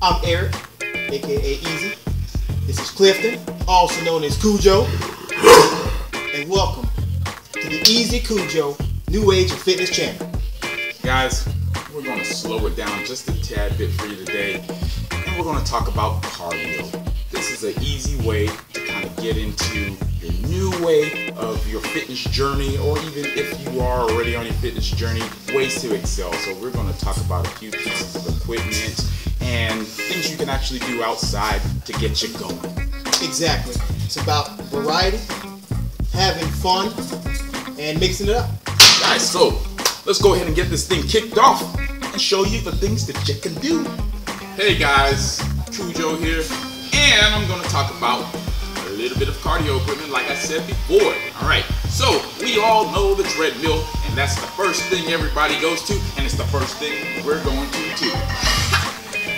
I'm Eric, aka Easy. This is Clifton, also known as Kujo. And welcome to the Easy Kujo New Age of Fitness channel. Guys, we're going to slow it down just a tad bit for you today, and we're going to talk about cardio. This is an easy way to kind of get into your new way of your fitness journey, or even if you are already on your fitness journey, ways to excel. So we're going to talk about a few pieces of equipment and things you can actually do outside to get you going. Exactly. It's about variety, having fun, and mixing it up. Guys, so let's go ahead and get this thing kicked off and show you the things that you can do. Hey guys, Kujo here, and I'm going to talk about a little bit of cardio equipment like I said before. Alright, so we all know the treadmill, and that's the first thing everybody goes to, and it's the first thing we're going to too.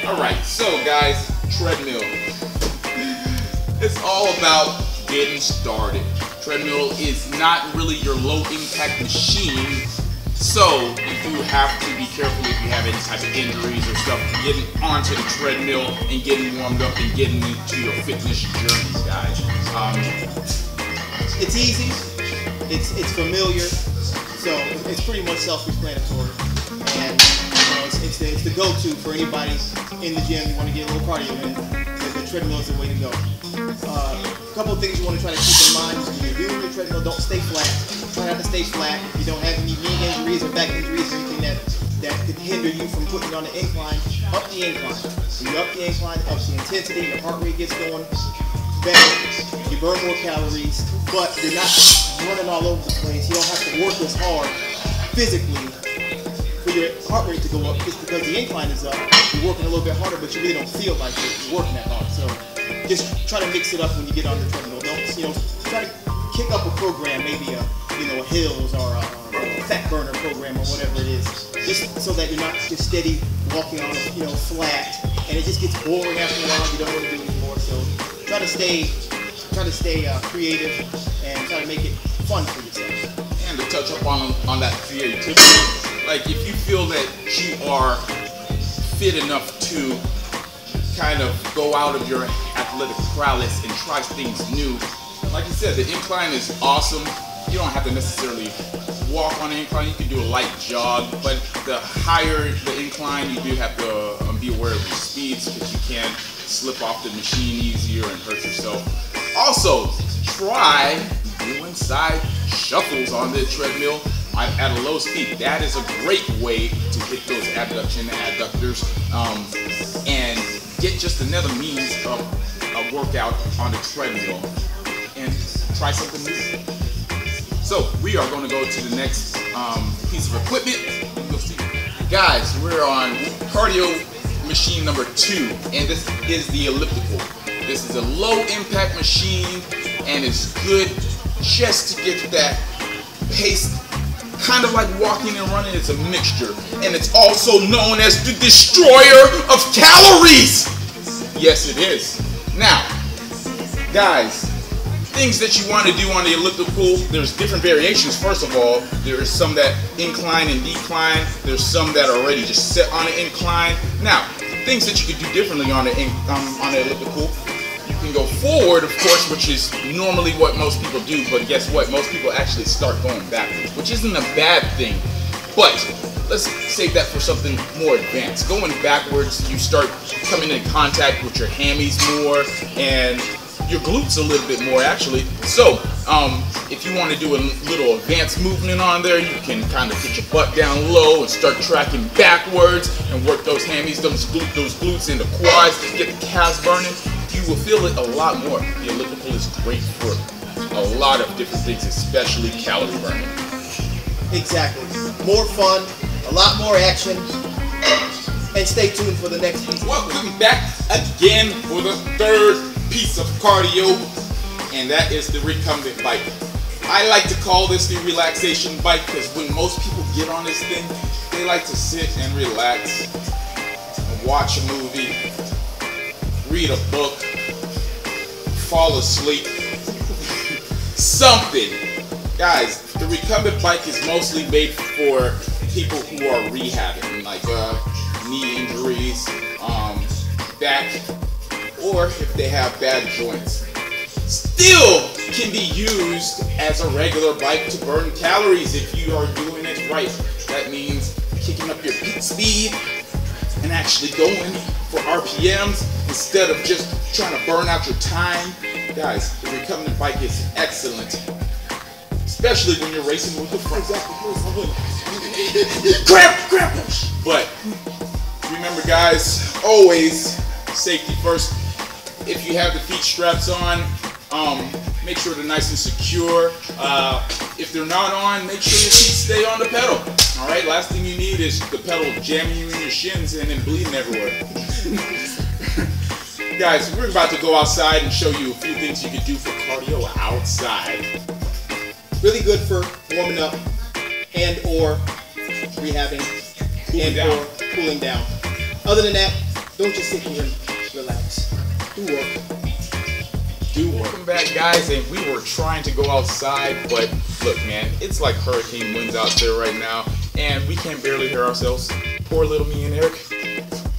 Alright, so guys, treadmill. It's all about getting started. Treadmill is not really your low impact machine, so you do have to be careful if you have any type of injuries or stuff getting onto the treadmill and getting warmed up and getting into your fitness journey, guys. It's easy, it's familiar, so it's pretty much self-explanatory, and it's the go-to for anybody in the gym. You want to get a little cardio in, the treadmill is the way to go. A couple of things you want to try to keep in mind when you're doing your treadmill: don't stay flat. Try not to stay flat. If you don't have any knee injuries or back injuries or anything that could hinder you from putting on the incline, up the incline. When you up the incline, it ups the intensity, your heart rate gets going better, you burn more calories, but you're not running all over the place. You don't have to work as hard physically for your heart rate to go up just because the incline is up. You're working a little bit harder, but you really don't feel like you're working that hard. So just try to mix it up when you get on the treadmill. Don't, try to kick up a program, maybe a hills or a fat burner program or whatever it is, just so that you're not just steady walking on flat, and it just gets boring after a while. You don't want to do it anymore. So try to stay creative and try to make it fun for yourself. And to touch up on that creativity, like if you feel that you are fit enough to kind of go out of your athletic prowess and try things new, like you said, the incline is awesome. You don't have to necessarily walk on the incline. You can do a light jog, but the higher the incline, you do have to be aware of your speeds, because you can slip off the machine easier and hurt yourself. Also, try doing side shuffles on the treadmill at a low speed. That is a great way to hit those abduction and adductors, and get just another means of a workout on the treadmill, and try something new. So we are going to go to the next piece of equipment. You'll see. Guys, we're on cardio machine number 2, and this is the elliptical. This is a low impact machine, and it's good just to get that pace, kind of like walking and running. It's a mixture, and it's also known as the destroyer of calories. Yes, it is. Now, guys, things that you want to do on the elliptical, there's different variations. First of all, there is some that incline and decline. There's some that are already just set on an incline. Now, things that you could do differently on the elliptical, you can go forward, of course, which is normally what most people do, but guess what? Most people actually start going backwards, which isn't a bad thing, but let's save that for something more advanced. Going backwards, you start coming in contact with your hammies more, and your glutes a little bit more actually. So if you want to do a little advanced movement on there, you can kind of get your butt down low and start tracking backwards and work those hammies, those glutes into quads, get the calves burning. You will feel it a lot more. The elliptical is great for a lot of different things, especially calorie burning. Exactly. More fun, a lot more action, and stay tuned for the next piece. Welcome back again for the third piece of cardio, and that is the recumbent bike. I like to call this the relaxation bike, because when most people get on this thing, they like to sit and relax and watch a movie, read a book, fall asleep, something. Guys, the recumbent bike is mostly made for people who are rehabbing, like knee injuries, back, or if they have bad joints. Still can be used as a regular bike to burn calories if you are doing it right. That means kicking up your peak speed and actually going for RPMs instead of just trying to burn out your time. Guys, the recumbent bike is excellent, especially when you're racing with the front. Grab! But remember, guys, always safety first. If you have the feet straps on, make sure they're nice and secure. If they're not on, make sure your feet stay on the pedal. All right, last thing you need is the pedal jamming you in your shins and then bleeding everywhere. Guys, we're about to go outside and show you a few things you can do for cardio outside. Really good for warming up and or rehabbing or cooling down. Other than that, don't just sit here and relax. Do work. Welcome back, guys, and we were trying to go outside, but look, man, it's like hurricane winds out there right now, and we can barely hear ourselves. Poor little me and Eric.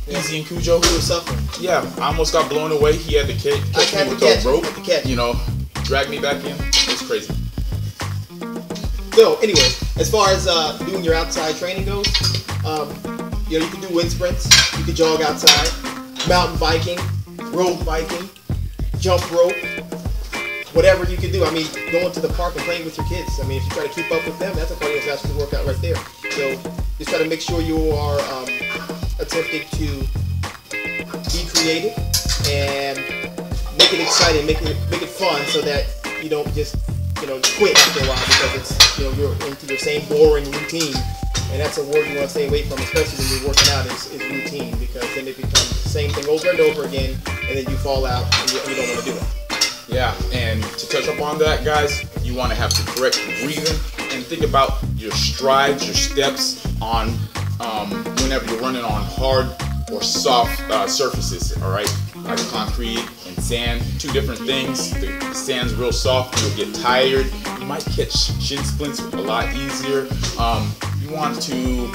Easy and Kujo. We were suffering. Yeah, I almost got blown away. He had to catch me with a rope, you know, drag me back in. It's crazy. So, anyway, as far as doing your outside training goes, you know, you can do wind sprints, you can jog outside, mountain biking, road biking, jump rope, whatever you can do. I mean, going to the park and playing with your kids. I mean, if you try to keep up with them, that's a cardiovascular workout right there. So just try to make sure you are attempting to be creative and make it exciting, make it fun, so that you don't just quit after a while because it's you're into your same boring routine. And that's a word you want to stay away from, especially when you're working out, is routine, because then it becomes the same thing over and over again, and then you fall out and you don't want to do it. Yeah, and to touch up on that, guys, you want to have the correct breathing and think about your strides, your steps on whenever you're running on hard or soft surfaces, all right? Like concrete and sand, two different things. The sand's real soft, you'll get tired. You might catch shin splints a lot easier. You want to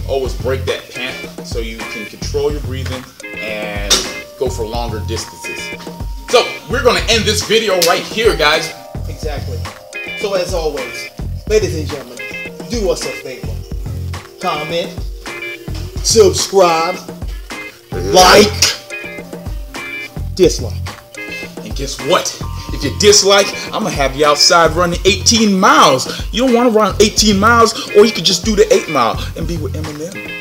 always break that pant so you can control your breathing and go for longer distances. So we're going to end this video right here, guys. Exactly. So as always, ladies and gentlemen, do us a favor. Comment, subscribe, like, dislike. And guess what? If you dislike, I'm going to have you outside running 18 miles. You don't want to run 18 miles, or you could just do the 8 mile and be with Eminem.